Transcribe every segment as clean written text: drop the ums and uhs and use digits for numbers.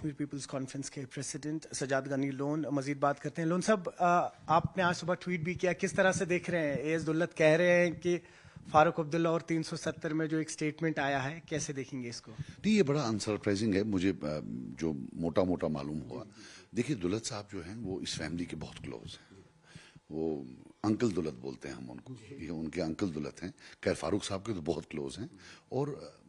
Kashmir peoples conference के president Sajjad Ghani loan मजीद बात करते हैं। लोन साहब, आपने आज सुबह ट्वीट भी किया, किस तरह से देख रहे हैं? एएस दुल्लत कह रहे हैं कि फारूक अब्दुल्ला और 370 में जो एक स्टेटमेंट आया है, कैसे देखेंगे इसको? नहीं, ये बड़ा अनसरप्राइजिंग है मुझे। जो मोटा मोटा मालूम हुआ, देखिए दुल्लत साहब जो हैं वो इस फैमिली के बहुत क्लोज हैं। वो अंकल दुल्लत बोलते हैं हम उनको, ये उनके अंकल दुल्लत हैं। खैर फारूक साहब के तो बहुत क्लोज हैं, और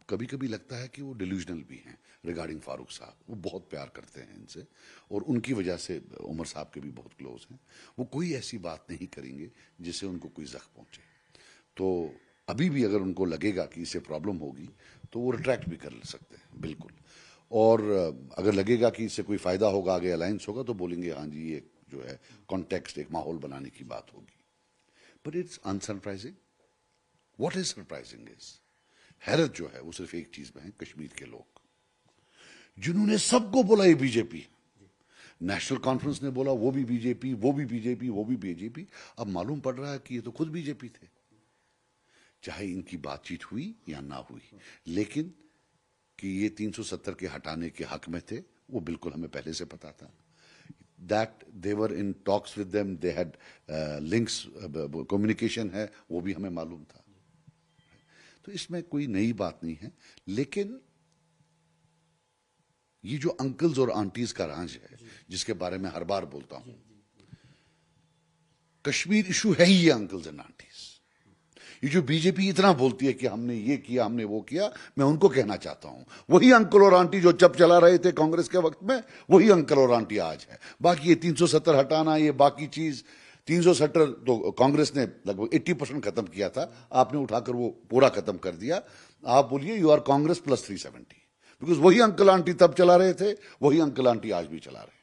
कभी कभी लगता है कि वो डिल्यूजनल भी हैं रिगार्डिंग फारूक साहब। वो बहुत प्यार करते हैं इनसे, और उनकी वजह से उमर साहब के भी बहुत क्लोज हैं। वो कोई ऐसी बात नहीं करेंगे जिससे उनको कोई जख्म पहुंचे। तो अभी भी अगर उनको लगेगा कि इससे प्रॉब्लम होगी तो वो रिट्रैक्ट भी कर सकते हैं, बिल्कुल। और अगर लगेगा कि इससे कोई फायदा होगा, आगे अलायंस होगा, तो बोलेंगे हाँ जी, ये जो है कॉन्टेक्स्ट, एक माहौल बनाने की बात होगी। But it's unsurprising. What is surprising is, हैरत जो है वो सिर्फ एक चीज में है, कश्मीर के लोग जिन्होंने सबको बोला ये बीजेपी, नेशनल कॉन्फ्रेंस ने बोला वो भी बीजेपी, वो भी बीजेपी, वो भी बीजेपी, अब मालूम पड़ रहा है कि ये तो खुद बीजेपी थे। चाहे इनकी बातचीत हुई या ना हुई, लेकिन कि ये 370 के हटाने के हक में थे, वो बिल्कुल हमें पहले से पता था। That they were in talks with them, they had links, communication है, वो भी हमें मालूम था। तो इसमें कोई नई बात नहीं है। लेकिन ये जो अंकल्स और आंटीज का राज है, जिसके बारे में हर बार बोलता हूं, कश्मीर इशू है ही ये अंकल्स एंड आंटीज। ये जो बीजेपी इतना बोलती है कि हमने ये किया, हमने वो किया, मैं उनको कहना चाहता हूं, वही अंकल और आंटी जो चप चला रहे थे कांग्रेस के वक्त में, वही अंकल और आंटी आज है। बाकी ये 370 हटाना, ये बाकी चीज, 370 तो कांग्रेस ने लगभग 80% खत्म किया था, आपने उठाकर वो पूरा खत्म कर दिया। आप बोलिए you are Congress plus 370, because वही अंकल आंटी तब चला रहे थे, वही अंकल आंटी आज भी चला रहे।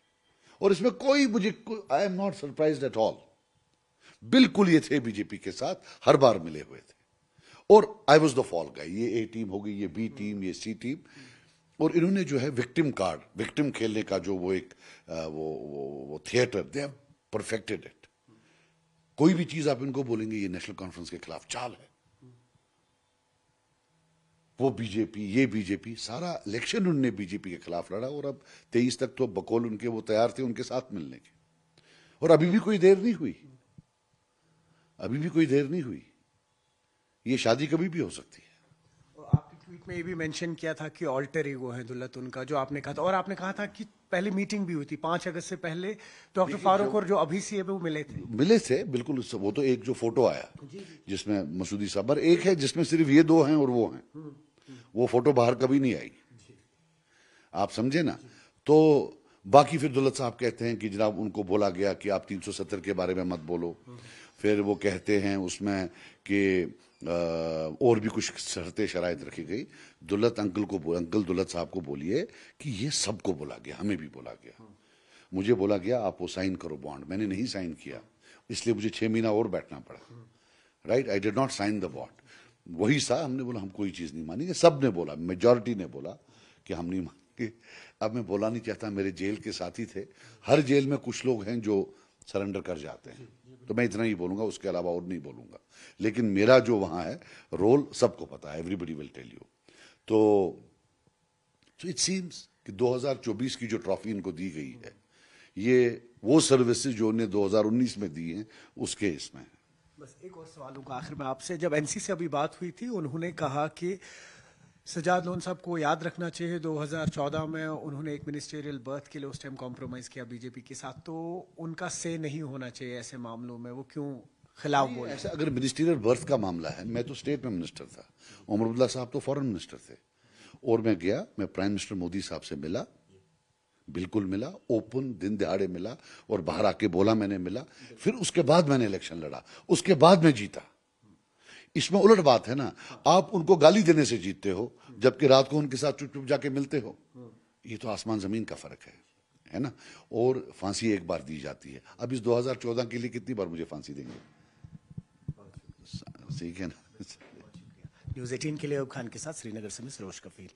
और इसमें कोई मुझे, I am not surprised at all. बिल्कुल ये थे बीजेपी के साथ, हर बार मिले हुए थे। और आई वॉज द फॉल गाय। ये ए टीम हो गई, ये बी टीम, ये सी टीम, और इन्होंने जो है विक्टिम कार्ड, विक्टिम खेलने का जो वो एक वो theatre, they have perfected it. कोई भी चीज आप इनको बोलेंगे ये नेशनल कॉन्फ्रेंस के खिलाफ चाल है, वो बीजेपी, ये बीजेपी, सारा इलेक्शन उन्होंने बीजेपी के खिलाफ लड़ा। और अब 23 तक तो बकौल उनके वो तैयार थे उनके साथ मिलने के, और अभी भी कोई देर नहीं हुई, अभी भी कोई देर नहीं हुई। ये शादी कभी भी हो सकती है। आपके ट्वीट में ये भी मेंशन किया था कि ऑल्टर ईगो है दुल्लत उनका, जो आपने कहा था। और आपने कहा था कि पहले मीटिंग भी हुई थी 5 अगस्त से पहले, डॉक्टर फारूक और जो अभी सी है वो मिले थे, बिल्कुल। वो तो एक जो फोटो आया जिसमें मसूदी साबर, एक है जिसमें सिर्फ ये दो हैं और वो हैं, वो फोटो बाहर कभी नहीं आई, आप समझे ना। तो बाकी फिर दुल्लत साहब कहते हैं कि जनाब उनको बोला गया कि आप 370 के बारे में मत बोलो। फिर वो कहते हैं उसमें कि और भी कुछ शर्तें शराइत रखी गई। दुल्लत अंकल दुल्लत साहब को बोलिए कि ये सबको बोला गया, हमें भी बोला गया। मुझे बोला गया आप वो साइन करो बॉन्ड, मैंने नहीं साइन किया, इसलिए मुझे 6 महीना और बैठना पड़ा। Right, I did not sign the bond. वही सा हमने बोला हम कोई चीज नहीं मानेंगे, सब ने बोला, मेजॉरिटी ने बोला कि हम नहीं मानेंगे। अब मैं बोला नहीं चाहता, मेरे जेल के साथी थे, हर जेल में कुछ लोग हैं जो सरेंडर कर जाते हैं, तो मैं इतना ही बोलूंगा, उसके अलावा और नहीं बोलूंगा। लेकिन मेरा जो वहां है रोल सबको पता है, एवरीबडी विल टेल यू। तो इट सीम्स कि 2024 की जो ट्रॉफी इनको दी गई है, ये वो सर्विसेज जो उन्हें 2019 में दी हैं उसके इसमें है। बस एक और सवाल होगा आखिर में आपसे। जब एनसी से अभी बात हुई थी, उन्होंने कहा कि सजाद लोन साहब को याद रखना चाहिए 2014 में उन्होंने एक मिनिस्टेरियल बर्थ के लिए उस टाइम कॉम्प्रोमाइज किया बीजेपी के साथ, तो उनका से नहीं होना चाहिए ऐसे मामलों में, वो क्यों खिलाफ बोले? ऐसा अगर मिनिस्टेरियल बर्थ का मामला है, मैं तो स्टेट में मिनिस्टर था, उमर अब्दुल्ला साहब तो फॉरेन मिनिस्टर थे, और मैं गया, मैं प्राइम मिनिस्टर मोदी साहब से मिला, बिल्कुल मिला, ओपन दिन दहाड़े मिला, और बाहर आके बोला मैंने मिला। फिर उसके बाद मैंने इलेक्शन लड़ा, उसके बाद मैं जीता। इसमें उलट बात है ना, आप उनको गाली देने से जीतते हो, जबकि रात को उनके साथ चुप चुप जाके मिलते हो। ये तो आसमान जमीन का फर्क है ना। और फांसी एक बार दी जाती है, अब इस 2014 के लिए कितनी बार मुझे फांसी देंगे? ठीक है ना। न्यूज़ 18 के लिए अयूब खान के साथ श्रीनगर से मैं सरोज कफील।